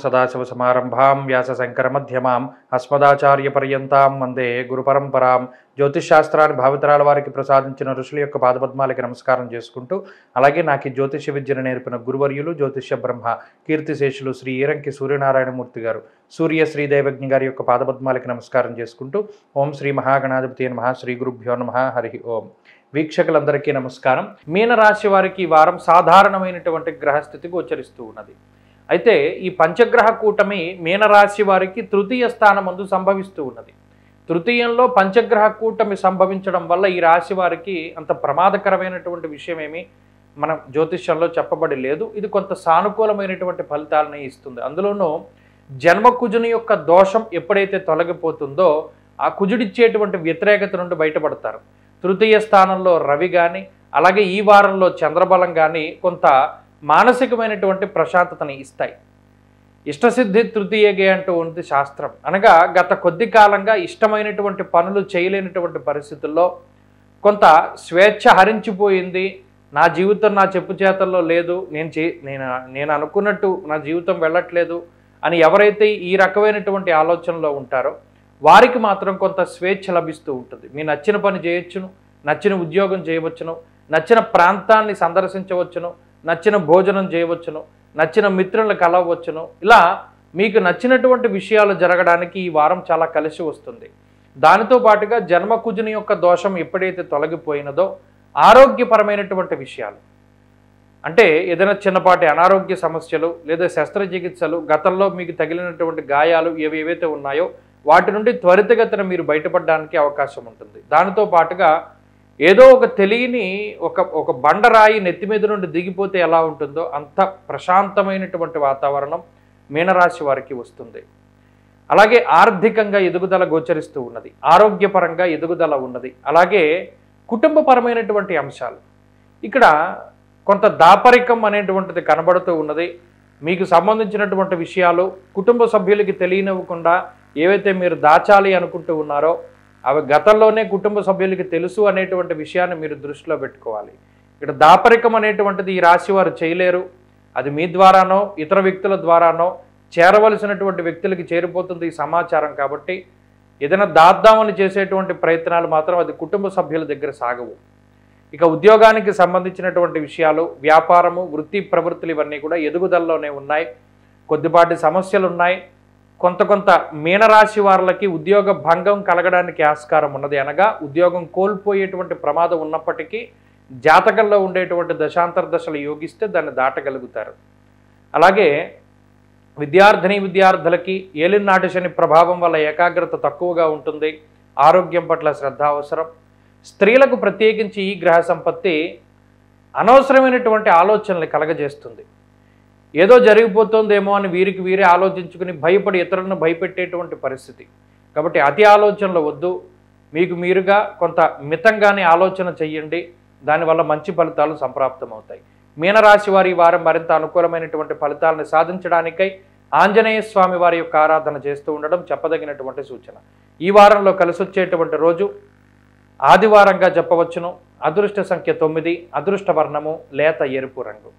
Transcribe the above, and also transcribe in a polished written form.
సదాశివసమారంభాం వ్యాసశంకరమధ్యమాం అస్మదాచార్యపర్యంతాం వందే గురుపరంపరాం. జ్యోతిషశాస్త్రాన్ని భావితరాల వారికి ప్రసాదించిన ఋషుల యొక్క పాదపద్మాలకి నమస్కారం చేసుకుంటూ, అలాగే నాకు ఈ జ్యోతిష విద్యను నేర్పిన గురువర్యులు జ్యోతిష్య బ్రహ్మ కీర్తిశేషులు శ్రీ ఈరంకి సూర్యనారాయణమూర్తి గారు, సూర్య శ్రీదేవజ్ఞ గారి యొక్క పాదపద్మాలకి నమస్కారం చేసుకుంటూ, ఓం శ్రీ మహాగణాధిపతి నమః, శ్రీ గురుభ్యో నమః, హరి ఓం. వీక్షకులందరికీ నమస్కారం. మీనరాశి వారికి ఈ వారం సాధారణమైనటువంటి గ్రహస్థితి గోచరిస్తూ ఉన్నది. అయితే ఈ పంచగ్రహ కూటమి మీనరాశి వారికి తృతీయ స్థానమందు సంభవిస్తూ ఉన్నది. తృతీయంలో పంచగ్రహ కూటమి సంభవించడం వల్ల ఈ రాశి వారికి అంత ప్రమాదకరమైనటువంటి విషయం ఏమి మన జ్యోతిష్యంలో చెప్పబడి లేదు. ఇది కొంత సానుకూలమైనటువంటి ఫలితాలను ఇస్తుంది. అందులోనూ జన్మకుజుని యొక్క దోషం ఎప్పుడైతే తొలగిపోతుందో ఆ కుజుడిచ్చేటువంటి వ్యతిరేకత నుండి బయటపడతారు. తృతీయ స్థానంలో రవి కానీ, అలాగే ఈ వారంలో చంద్రబలం కానీ కొంత మానసికమైనటువంటి ప్రశాంతతని ఇస్తాయి. ఇష్టసిద్ధి తృతీయగే అంటూ ఉంది శాస్త్రం. అనగా గత కొద్ది కాలంగా ఇష్టమైనటువంటి పనులు చేయలేనటువంటి పరిస్థితుల్లో కొంత స్వేచ్ఛ హరించిపోయింది, నా జీవితం నా చెప్పు చేతల్లో లేదు, నేను అనుకున్నట్టు నా జీవితం వెళ్ళట్లేదు అని ఎవరైతే ఈ రకమైనటువంటి ఆలోచనలో ఉంటారో వారికి మాత్రం కొంత స్వేచ్ఛ లభిస్తూ ఉంటుంది. మీ నచ్చిన పని చేయొచ్చును, నచ్చిన ఉద్యోగం చేయవచ్చును, నచ్చిన ప్రాంతాన్ని సందర్శించవచ్చును, నచ్చిన భోజనం చేయవచ్చును, నచ్చిన మిత్రులను కలవచ్చును. ఇలా మీకు నచ్చినటువంటి విషయాలు జరగడానికి ఈ వారం చాలా కలిసి వస్తుంది. దానితో పాటుగా జన్మకుజుని యొక్క దోషం ఎప్పుడైతే తొలగిపోయినదో ఆరోగ్యపరమైనటువంటి విషయాలు, అంటే ఏదైనా చిన్నపాటి అనారోగ్య సమస్యలు లేదా శస్త్రచికిత్సలు, గతంలో మీకు తగిలినటువంటి గాయాలు ఏవైతే ఉన్నాయో వాటి నుండి త్వరితగతిన మీరు బయటపడడానికి అవకాశం ఉంటుంది. దానితో పాటుగా ఏదో ఒక తెలియని ఒక బండరాయి నెత్తి మీద నుండి దిగిపోతే ఎలా ఉంటుందో అంత ప్రశాంతమైనటువంటి వాతావరణం మీనరాశి వారికి వస్తుంది. అలాగే ఆర్థికంగా ఎదుగుదల గోచరిస్తూ ఉన్నది, ఆరోగ్యపరంగా ఎదుగుదల ఉన్నది. అలాగే కుటుంబపరమైనటువంటి అంశాలు, ఇక్కడ కొంత దాపరికం అనేటువంటిది కనబడుతూ ఉన్నది. మీకు సంబంధించినటువంటి విషయాలు కుటుంబ సభ్యులకి తెలియనివ్వకుండా ఏవైతే మీరు దాచాలి అనుకుంటూ ఉన్నారో అవి గతంలోనే కుటుంబ సభ్యులకి తెలుసు అనేటువంటి విషయాన్ని మీరు దృష్టిలో పెట్టుకోవాలి. ఇక్కడ దాపరికం అనేటువంటిది ఈ రాశి వారు చేయలేరు. అది మీ ద్వారానో ఇతర వ్యక్తుల ద్వారానో చేరవలసినటువంటి వ్యక్తులకి చేరిపోతుంది ఈ సమాచారం. కాబట్టి ఏదైనా దాద్దామని చేసేటువంటి ప్రయత్నాలు మాత్రం అది కుటుంబ సభ్యుల దగ్గర సాగవు. ఇక ఉద్యోగానికి సంబంధించినటువంటి విషయాలు, వ్యాపారము, వృత్తి ప్రవృత్తులు ఇవన్నీ కూడా ఎదుగుదలలోనే ఉన్నాయి. కొద్దిపాటి సమస్యలు ఉన్నాయి. కొంత మీనరాశి వారులకి ఉద్యోగ భంగం కలగడానికి ఆస్కారం ఉన్నది. అనగా ఉద్యోగం కోల్పోయేటువంటి ప్రమాదం ఉన్నప్పటికీ జాతకంలో ఉండేటువంటి దశాంతర దశలు యోగిస్తే దాన్ని దాటగలుగుతారు. అలాగే విద్యార్థులకి ఏలినాటి శని ప్రభావం వల్ల ఏకాగ్రత తక్కువగా ఉంటుంది. ఆరోగ్యం పట్ల శ్రద్ధ అవసరం. స్త్రీలకు ప్రత్యేకించి ఈ గ్రహ సంపత్తి అనవసరమైనటువంటి ఆలోచనలు కలగజేస్తుంది. ఏదో జరిగిపోతుందేమో అని వీరికి వీరే ఆలోచించుకుని భయపడి ఇతరులను భయపెట్టేటువంటి పరిస్థితి. కాబట్టి అతి ఆలోచనలు వద్దు, మీకు మీరుగా కొంత మితంగానే ఆలోచన చెయ్యండి. దానివల్ల మంచి ఫలితాలు సంప్రాప్తమవుతాయి. మీనరాశి వారి వారం మరింత అనుకూలమైనటువంటి ఫలితాలను సాధించడానికై ఆంజనేయ స్వామి వారి యొక్క ఆరాధన చేస్తూ ఉండడం చెప్పదగినటువంటి సూచన. ఈ వారంలో కలిసొచ్చేటువంటి రోజు ఆదివారంగా చెప్పవచ్చును. అదృష్ట సంఖ్య 9, అదృష్ట వర్ణము లేత ఎరుపు రంగు.